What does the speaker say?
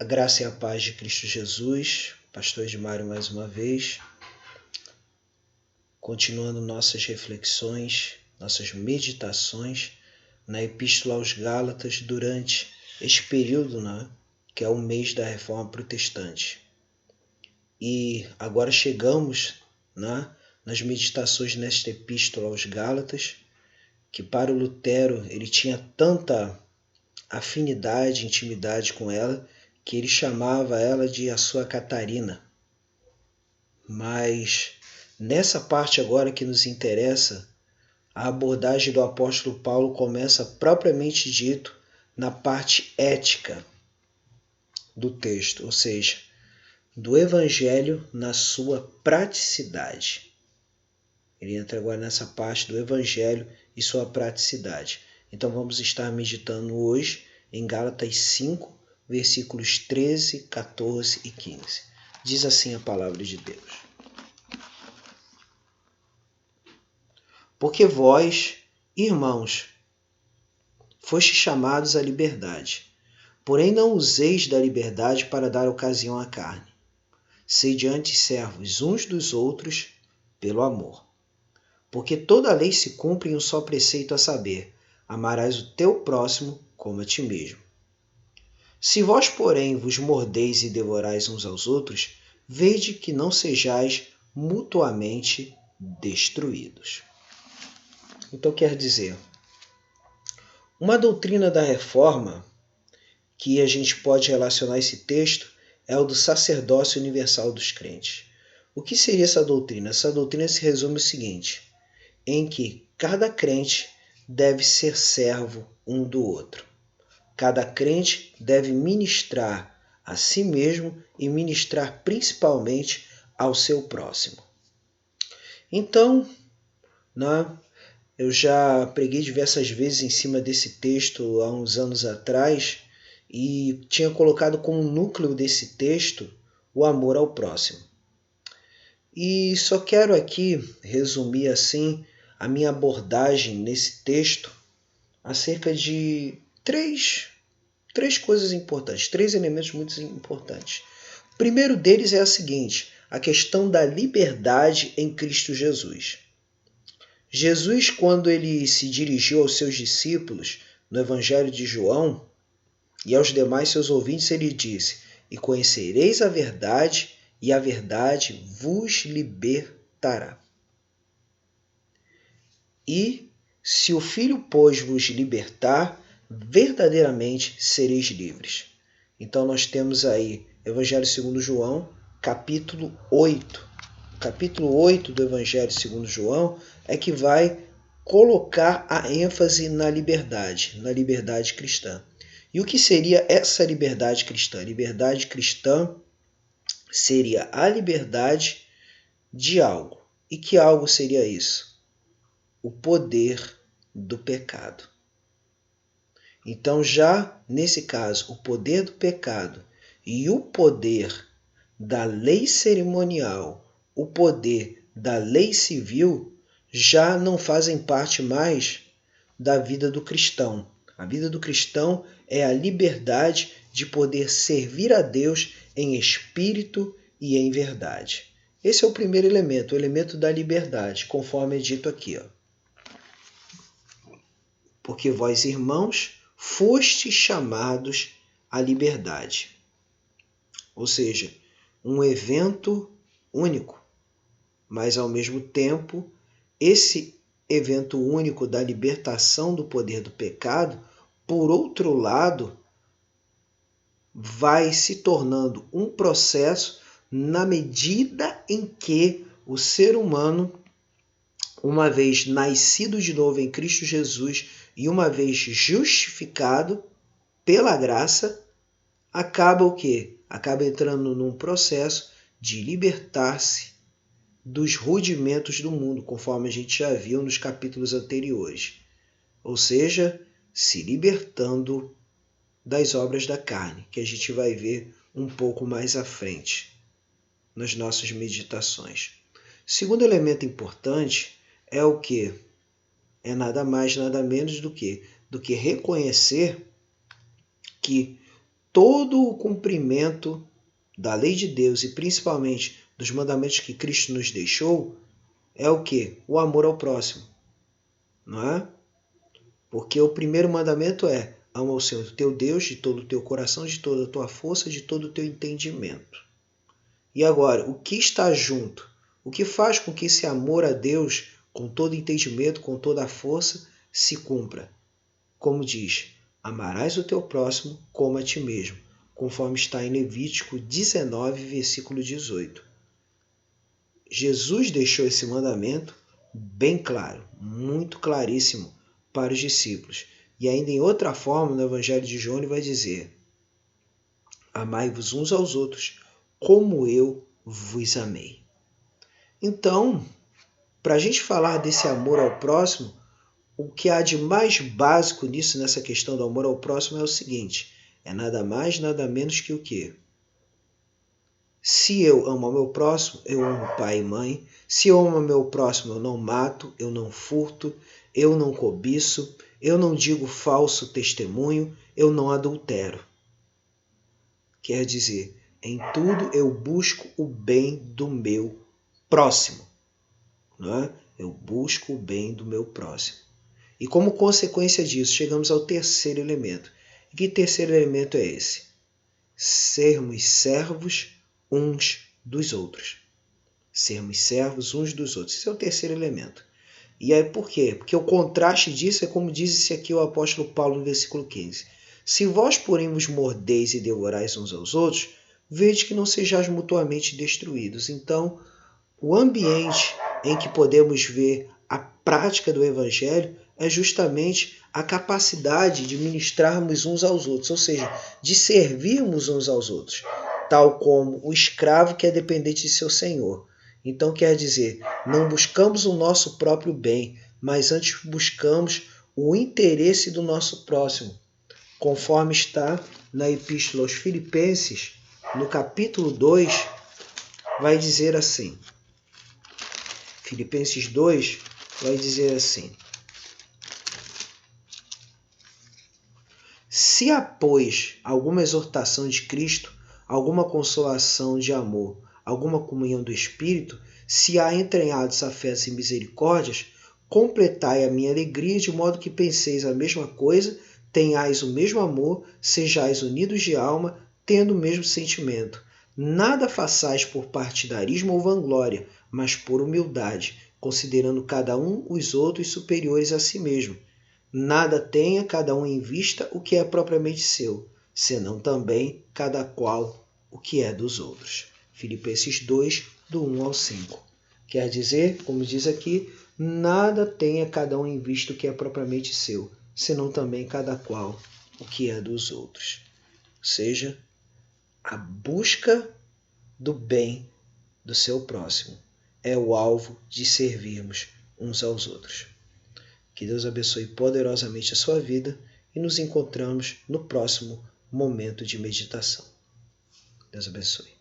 A graça e a paz de Cristo Jesus, Pastor Edmário mais uma vez, continuando nossas reflexões, nossas meditações na Epístola aos Gálatas durante este período, que é o mês da Reforma Protestante. E agora chegamos nas meditações nesta Epístola aos Gálatas, que para o Lutero ele tinha tanta afinidade, intimidade com ela, que ele chamava ela de a sua Catarina. Mas nessa parte agora que nos interessa, a abordagem do apóstolo Paulo começa propriamente dito na parte ética do texto, ou seja, do evangelho na sua praticidade. Ele entra agora nessa parte do evangelho e sua praticidade. Então vamos estar meditando hoje em Gálatas 5, versículos 13, 14 e 15. Diz assim a palavra de Deus. Porque vós, irmãos, fostes chamados à liberdade, porém não useis da liberdade para dar ocasião à carne. Sede antes servos uns dos outros pelo amor. Porque toda a lei se cumpre em um só preceito, a saber, amarás o teu próximo como a ti mesmo. Se vós, porém, vos mordeis e devorais uns aos outros, vede que não sejais mutuamente destruídos. Então quer dizer, uma doutrina da reforma que a gente pode relacionar esse texto é o do sacerdócio universal dos crentes. O que seria essa doutrina? Essa doutrina se resume ao seguinte, em que cada crente deve ser servo um do outro. Cada crente deve ministrar a si mesmo e ministrar principalmente ao seu próximo. Então, eu já preguei diversas vezes em cima desse texto há uns anos atrás e tinha colocado como núcleo desse texto o amor ao próximo. E só quero aqui resumir assim a minha abordagem nesse texto acerca de três coisas importantes, três elementos muito importantes. O primeiro deles é a seguinte, a questão da liberdade em Cristo Jesus. Jesus, quando ele se dirigiu aos seus discípulos no Evangelho de João e aos demais seus ouvintes, ele disse, e conhecereis a verdade, e a verdade vos libertará. E se o Filho, pois, vos libertar, verdadeiramente sereis livres. Então nós temos aí Evangelho segundo João, capítulo 8. Capítulo 8 do Evangelho segundo João é que vai colocar a ênfase na liberdade cristã. E o que seria essa liberdade cristã? A liberdade cristã seria a liberdade de algo. E que algo seria isso? O poder do pecado. Então, já nesse caso, o poder do pecado e o poder da lei cerimonial, o poder da lei civil, já não fazem parte mais da vida do cristão. A vida do cristão é a liberdade de poder servir a Deus em espírito e em verdade. Esse é o primeiro elemento, o elemento da liberdade, conforme é dito aqui. Porque vós, irmãos, fostes chamados à liberdade. Ou seja, um evento único, mas ao mesmo tempo, esse evento único da libertação do poder do pecado, por outro lado, vai se tornando um processo na medida em que o ser humano, uma vez nascido de novo em Cristo Jesus e uma vez justificado pela graça, acaba o quê? Acaba entrando num processo de libertar-se dos rudimentos do mundo, conforme a gente já viu nos capítulos anteriores. Ou seja, se libertando das obras da carne, que a gente vai ver um pouco mais à frente nas nossas meditações. Segundo elemento importante é o quê? É nada mais, nada menos do que reconhecer que todo o cumprimento da lei de Deus e principalmente dos mandamentos que Cristo nos deixou é o quê? O amor ao próximo, não é? Porque o primeiro mandamento é: ama o Senhor teu Deus de todo o teu coração, de toda a tua força, de todo o teu entendimento. E agora, o que está junto? O que faz com que esse amor a Deus, com todo entendimento, com toda a força, se cumpra? Como diz: amarás o teu próximo como a ti mesmo, conforme está em Levítico 19, versículo 18. Jesus deixou esse mandamento bem claro, muito claríssimo para os discípulos. E ainda em outra forma, no Evangelho de João, ele vai dizer: amai-vos uns aos outros, como eu vos amei. Então, para a gente falar desse amor ao próximo, o que há de mais básico nisso, nessa questão do amor ao próximo, é o seguinte: é nada mais, nada menos que o quê? Se eu amo ao meu próximo, eu amo pai e mãe. Se eu amo ao meu próximo, eu não mato, eu não furto, eu não cobiço, eu não digo falso testemunho, eu não adultero. Quer dizer, em tudo eu busco o bem do meu próximo. Não é? Eu busco o bem do meu próximo. E como consequência disso, chegamos ao terceiro elemento. E que terceiro elemento é esse? Sermos servos uns dos outros. Sermos servos uns dos outros. Esse é o terceiro elemento. E aí por quê? Porque o contraste disso é como diz aqui o apóstolo Paulo no versículo 15. Se vós, porém, vos mordeis e devorais uns aos outros, vede que não sejais mutuamente destruídos. Então, o ambiente em que podemos ver a prática do Evangelho é justamente a capacidade de ministrarmos uns aos outros, ou seja, de servirmos uns aos outros, tal como o escravo que é dependente de seu senhor. Então quer dizer, não buscamos o nosso próprio bem, mas antes buscamos o interesse do nosso próximo, conforme está na Epístola aos Filipenses, no capítulo 2, vai dizer assim. Filipenses 2 vai dizer assim: se há, pois, alguma exortação de Cristo, alguma consolação de amor, alguma comunhão do Espírito, se há entranhados afetos e misericórdias, completai a minha alegria de modo que penseis a mesma coisa, tenhais o mesmo amor, sejais unidos de alma, tendo o mesmo sentimento. Nada façais por partidarismo ou vanglória, mas por humildade, considerando cada um os outros superiores a si mesmo. Nada tenha cada um em vista o que é propriamente seu, senão também cada qual o que é dos outros. Filipenses 2, do 1 ao 5. Quer dizer, como diz aqui, nada tenha cada um em vista o que é propriamente seu, senão também cada qual o que é dos outros. Ou seja, a busca do bem do seu próximo é o alvo de servirmos uns aos outros. Que Deus abençoe poderosamente a sua vida e nos encontramos no próximo momento de meditação. Deus abençoe.